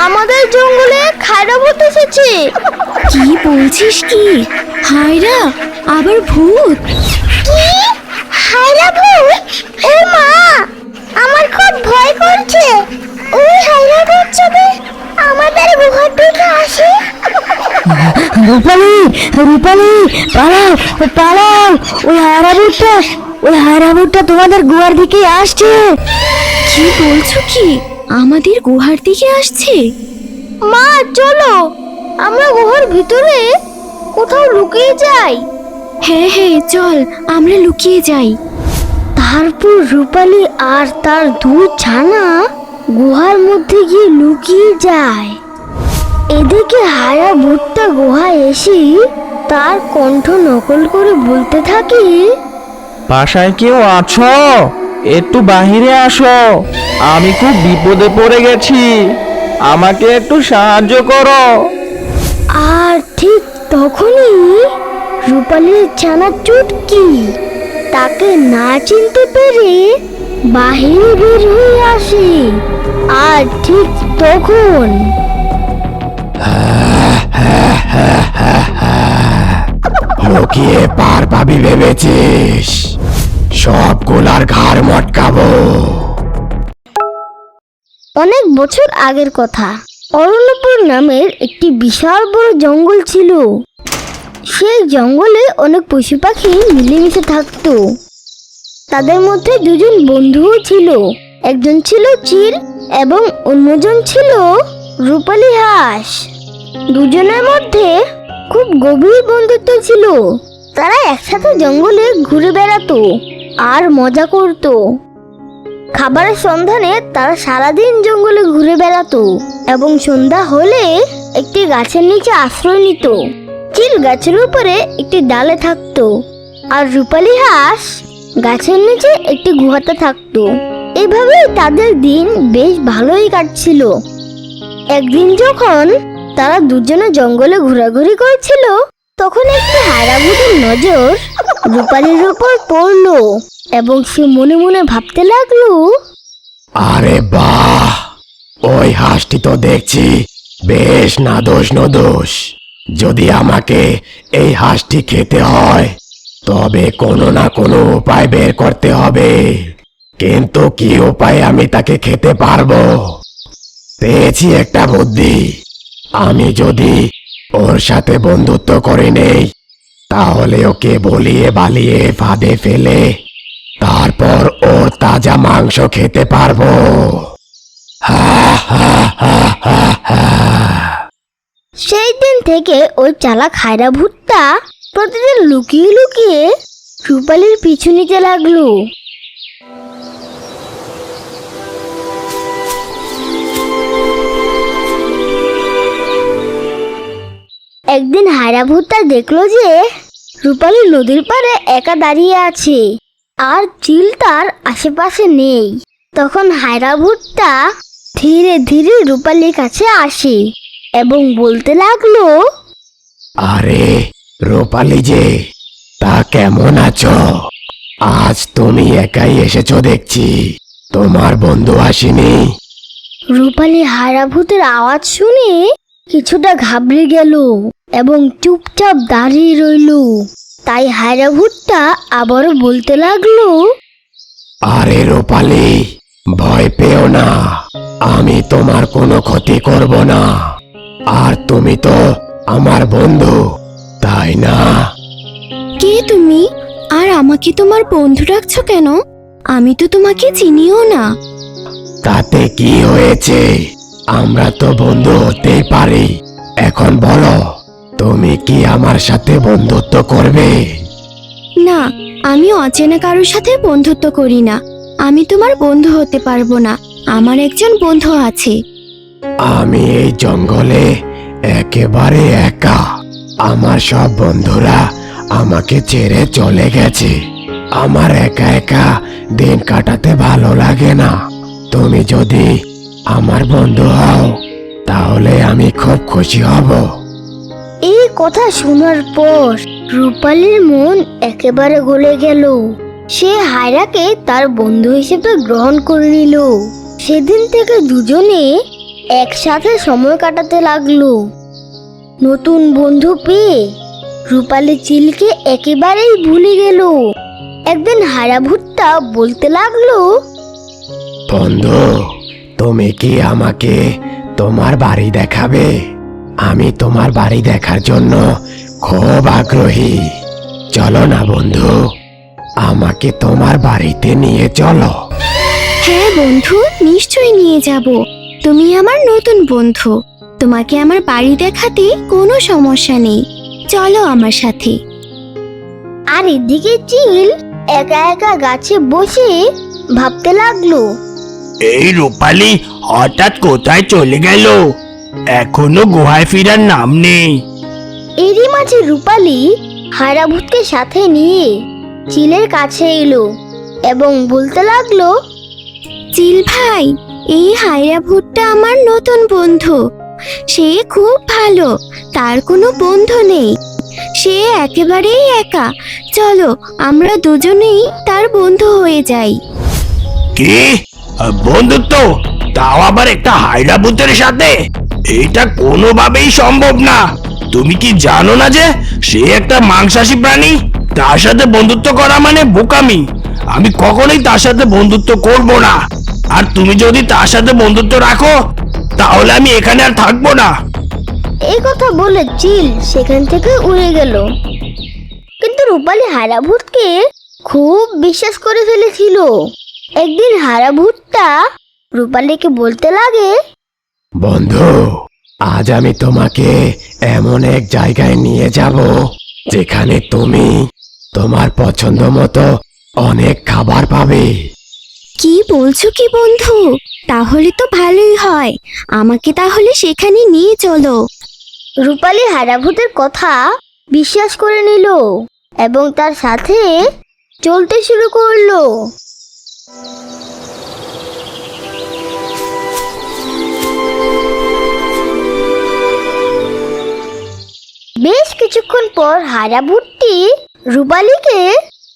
আমাদের জঙ্গলে খায়রা ভূত এসেছে। কি বলছিস কি? হায়রা, আবার ভূত? কি? হায়রা ভূত? ও মা, আমার খুব ভয় করছে। ওই হায়রা ভূত যদি আমাদের গুহার দিকে আসে। রূপালী, রূপালী, পালাও, পালাও! ওই হায়রা ভূতটা তোমাদের গুহার দিকে আসছে। কি বলছো কি? আমাদের গুহার দিকে আসছে? মা চলো, আমরা গুহার ভিতরে কোথাও লুকিয়ে যাই। হ্যাঁ হ্যাঁ, চল আমরা লুকিয়ে যাই। তারপর রূপালী আর তার দুই ছানা গুহার মধ্যে গিয়ে লুকিয়ে যায়। এদিকে হায়রা ভূতটা গুহায় এসে তার কণ্ঠ নকল করে বলতে থাকে, বাসায় কেউ আছো? একটু বাহিরে আসো, আমি খুব বিপদে পড়ে গেছি, আমাকে একটু সাহায্য করো। আর ঠিক তখনই রূপালীর ছানা চুটকি তাকে না চিনতে পেরে বাহিরে বের হয়ে আসে। আর ঠিক তখন লুকিয়ে পার পাবি ভেবেছিস? সব গোলার ঘাড় মটকাবো। অনেক বছর আগের কথা, অরণ্যপুর নামের একটি বিশাল বড় জঙ্গল ছিল। সেই জঙ্গলে অনেক পশু পাখি মিলেমিশে থাকতো। তাদের মধ্যে দুজন বন্ধুও ছিল। একজন ছিল চিল এবং অন্যজন ছিল রূপালী হাঁস। দুজনের মধ্যে খুব গভীর বন্ধুত্ব ছিল। তারা একসাথে জঙ্গলে ঘুরে বেড়াতো আর মজা করত। খাবারের সন্ধানে তারা সারাদিন জঙ্গলে ঘুরে বেড়াতো এবং সন্ধ্যা হলে একটি গাছের নিচে আশ্রয় নিত। চিল গাছের উপরে একটি ডালে থাকতো আর রূপালী হাঁস গাছের নিচে একটি গুহাতে থাকতো। এভাবেই তাদের দিন বেশ ভালোই কাটছিল। একদিন যখন তারা দুজনে জঙ্গলে ঘোরাঘুরি করছিল, তখন একটি হায়রা ভূতের নজর রূপালীর উপর পড়লো এবং সে মনে মনে ভাবতে লাগলো, আরে বাহ, ওই হাঁসটি তো দেখছি বেশ নাদোষ নদোষ। যদি আমাকে এই হাঁসটি খেতে হয় তবে কোনো না কোনো উপায় বের করতে হবে। কিন্তু কি উপায়ে আমি তাকে খেতে পারবো? পেয়েছি একটা বুদ্ধি। আমি যদি ওর সাথে বন্ধুত্ব করে নেই, তাহলে ওকে বলিয়ে বালিয়ে ফাঁদে ফেলে তারপর ওর তাজা মাংস খেতে পারবো। হা হা হা হা হা। সেই দিন থেকে ওই চালাক হায়রা ভূতটা প্রতিদিন লুকিয়ে লুকিয়ে রূপালীর পিছু নিতে লাগলো। একদিন হায়রা ভূতটা দেখলো যে রূপালী নদীর পাড়ে একা দাঁড়িয়ে আছে আর চিল তার আশেপাশে নেই। তখন হায়রা ভূতটা ধীরে ধীরে রূপালীর কাছে আসে এবং বলতে লাগলো, আরে রূপালী যে, তা কেমন আছো? আজ তুমি একাই এসেছো দেখছি, তোমার বন্ধু আসেনি? রূপালী হায়রা ভূতের আওয়াজ শুনে কিছুটা ঘাবড়ে গেল এবং চুপচাপ দাঁড়িয়ে রইল। তাই হায়রা ভূতটা আবারও বলতে লাগলো, আরে রূপালী, ভয় পেও না, আমি তোমার কোনো ক্ষতি করব না। আর তুমি তো আমার বন্ধু, তাই না? কে তুমি? আর আমাকে তোমার বন্ধু ডাকছো কেন? আমি তো তোমাকে চিনিও না। তাতে কি হয়েছে? আমরা তো বন্ধু হতেই পারি। এখন বলো, তুমি কি আমার সাথে বন্ধুত্ব করবে? না, আমি অচেনা কারোর সাথে বন্ধুত্ব করি না। আমি তোমার বন্ধু হতে পারবো না। আমার একজন বন্ধু আছে। আমি এই জঙ্গলে একেবারে একা। আমার সব বন্ধুরা আমাকে ছেড়ে চলে গেছে। আমার একা একা দিন কাটাতে ভালো লাগে না। তুমি যদি আমার বন্ধু হও তাহলে আমি খুব খুশি হব। এই কথা শোনার পর রূপালীর মন একেবারে গলে গেল। সে হায়রাকে তার বন্ধু হিসেবে গ্রহণ করে নিল। সেদিন থেকে দুজনে একসাথে সময় কাটাতে লাগলো। নতুন বন্ধু পেয়ে রূপালী চিলকে একেবারেই ভুলে গেল। একদিন হারাভুট্টা বলতে লাগলো, বন্ধু, তুমি কি আমাকে তোমার বাড়ি দেখাবে? আমি তোমার বাড়ি দেখার জন্য খুব আগ্রহী। চলো না বন্ধু, আমাকে তোমার বাড়িতে নিয়ে চলো। হ্যাঁ বন্ধু, নিশ্চয়ই নিয়ে যাব। তুমি আমার নতুন বন্ধু, তোমাকে আমার বাড়ি দেখাতে কোনো সমস্যা নেই। চলো আমার সাথে। আর এদিকে চিল একা একা গাছে বসে ভাবতে লাগলো, এই রূপালী হঠাৎ কোথায় চলে গেল? এখনো গুহায় ফেরার নাম নেই। এরই মাঝে রূপালী হারাভূতকে সাথে নিয়ে চিলের কাছে এলো এবং বলতে লাগলো, চিল ভাই, এই হায়রা ভুট্টা আমার নতুন বন্ধু। সে খুব ভালো, তার কোনো বন্ধু নেই। সে একেবারেই একা। চলো আমরা দুজনেই তার বন্ধু হয়ে যাই। কি বন্ধুত্ব, তাও আবার একটা হায়রাভূতের সাথে? এটা কোনোভাবেই সম্ভব না। তুমি কি জানো না যে সে একটা মাংসাশী প্রাণী? তার সাথে বন্ধুত্ব করা মানে বোকামি। আমি কখনোই তার সাথে বন্ধুত্ব করব না। আর তুমি যদি তার সাথে বন্ধুত্ব রাখো, তাহলে আমি এখানে আর থাকবো না। এই কথা বলে চিল সেখান থেকে উড়ে গেল। কিন্তু রূপালী হারাভূতকে খুব বিশ্বাস করে ফেলেছিল। একদিন হারাভূতটা রূপালীকে বলতে লাগে, বন্ধু, আজ আমি তোমাকে এমন এক জায়গায় নিয়ে যাব যেখানে তুমি তোমার পছন্দ মতো অনেক খাবার পাবে। কি বলছো কি বন্ধু? তাহলে তো ভালোই হয়। আমাকে তাহলে সেখানে নিয়ে চলো। রূপালী হারাভূতের কথা বিশ্বাস করে নিল এবং তার সাথে চলতে শুরু করলো। বেশ কিছুক্ষণ পর হারাভূতটি রূপালীকে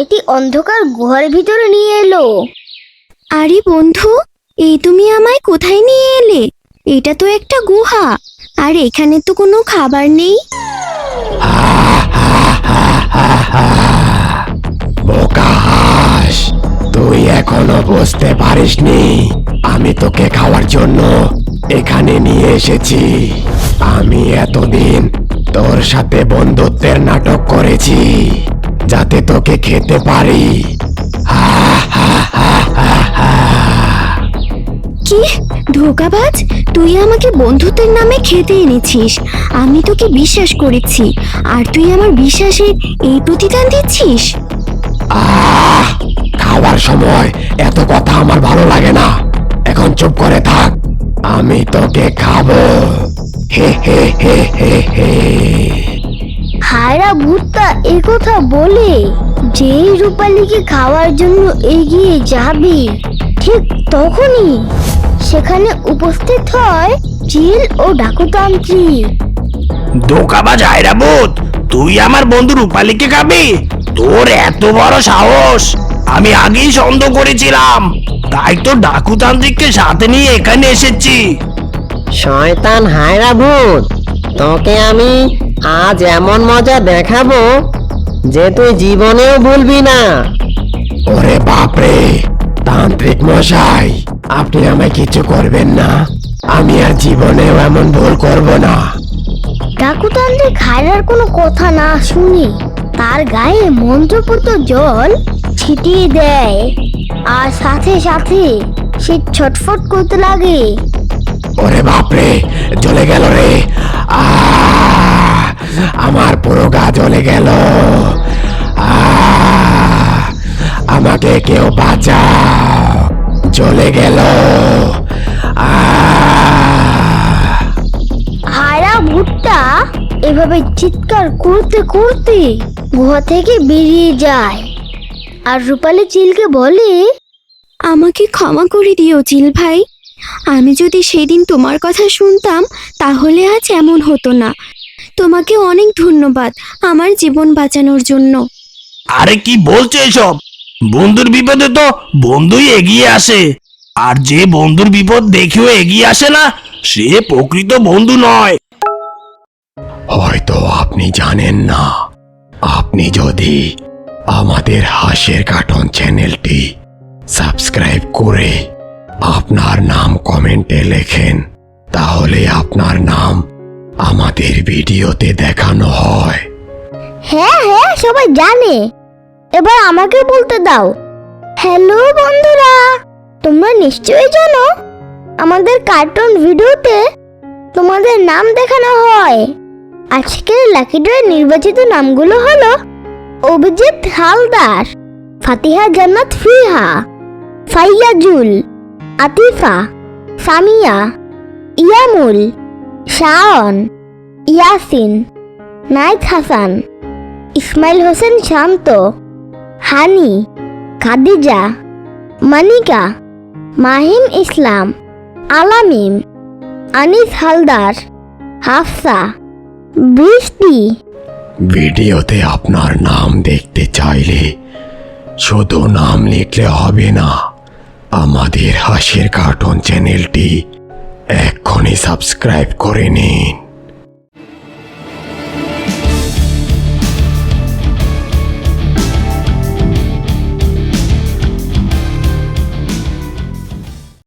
একটি অন্ধকার গুহার ভিতরে নিয়ে এলো। আরে বন্ধু, এই তুমি আমায় কোথায় নিয়ে এলে? এটা তো একটা গুহা, আর এখানে তো কোনো খাবার নেই। বোকা হাঁস, তুই এখনো বুঝতে পারিসনি আমি তোকে খাওয়ার জন্য এখানে নিয়ে এসেছি। আমি এতদিন তোর সাথে বন্ধুত্বের নাটক করেছি যাতে তোকে খেতে পারি। কি ধোঁকাবাজ, তুই আমাকে বন্ধুত্বের নামে খেতে এনেছিস। আমি তোকে বিশ্বাস করেছি, আর তুই আমার বিশ্বাসের এই প্রতিদান দিচ্ছিস? খাওয়ার সময় এত কথা আমার ভালো লাগে না। এখন চুপ করে থাক, আমি তোকে খাবো। হে হে হে হে হে। হারাভূতটা এই কথা বলে যেই রূপালীকে খাওয়ার জন্য এগিয়ে যাবে, ঠিক তখনই সেখানে উপস্থিত হয় চিল ও ডাকুতান্ত্রিক। ধোঁকাবাজ হায়রাভূত, তুই আমার বন্ধু রূপালীকে খাবি? তোর এত বড় সাহস! আমি আগেই সন্দেহ করেছিলাম, তাই তো ডাকুতান্ত্রিককে সাথে নিয়ে এখানে এসেছি। শয়তান হায়রাভূত, তোকে আমি আজ এমন মজা দেখাবো যে তুই জীবনেও ভুলবি না। ওরে বাপরে, তান্ত্রিক মশাই, আপনি আমায় কিছু করবেন না। আমি আর জীবনেও এমন ভুল করব না। ডাকুতান্ত্রিক হায়রার কোনো কথা না শুনে তার গায়ে মন্ত্রপুত জল ছিটিয়ে দেয়, আর সাথে সাথে সে ছটফট করতে লাগে। ওরে বাপরে, জ্বলে গেল রে। আমার পুরো গা জ্বলে গেল। আমাকে কেউ বাঁচাও, জ্বলে গেল। হারাভূতটা এভাবে চিৎকার করতে করতে গুহা থেকে বেরিয়ে যায় আর রূপালী চিলকে বলে, আমাকে ক্ষমা করে দিও চিল ভাই। আমি যদি সেদিন তোমার কথা শুনতাম তাহলে আজ এমন হতো না। তোমাকে অনেক ধন্যবাদ আমার জীবন বাঁচানোর জন্য। আরে কি বলছো এসব? বন্ধুর বিপদে তো বন্ধুই এগিয়ে আসে, আর যে বন্ধুর বিপদ দেখেও এগিয়ে আসে না, সে প্রকৃত বন্ধু নয়। হয়তো আপনি জানেন না, আপনি যদি আমাদের হাসির কার্টুন চ্যানেলটি সাবস্ক্রাইব করে আপনার নাম কমেন্টে লেখেন, তাহলে আপনার নাম আমাদের ভিডিওতে দেখানো হয়। হ্যাঁ হ্যাঁ, সবাই জানে। এবার আমাকে বলতে দাও। হ্যালো বন্ধুরা, তোমরা নিশ্চয়ই জানো আমাদের কার্টুন ভিডিওতে তোমাদের নাম দেখানো হয়। আজকের লাকি ড্রয়ের নির্বাচিত নামগুলো হলো অভিজিৎ হালদার, ফাতিহা জান্নাত ফিহা, ফাইয়াজুল, আতিফা, সামিয়া, ইয়ামুল, শাওন, ইয়াসিন, নাইত হাসান, ইসমাইল হোসেন শান্ত, হানি, খাদিজা, মানিকা, মাহিম ইসলাম, আলামিন, আনিস হালদার, হাফসা, বৃষ্টি। ভিডিওতে আপনার নাম দেখতে চাইলে শুধু নাম লিখলে হবে না, আমাদের হাসির কার্টুন চ্যানেলটি এক্ষুনি সাবস্ক্রাইব করে নিন।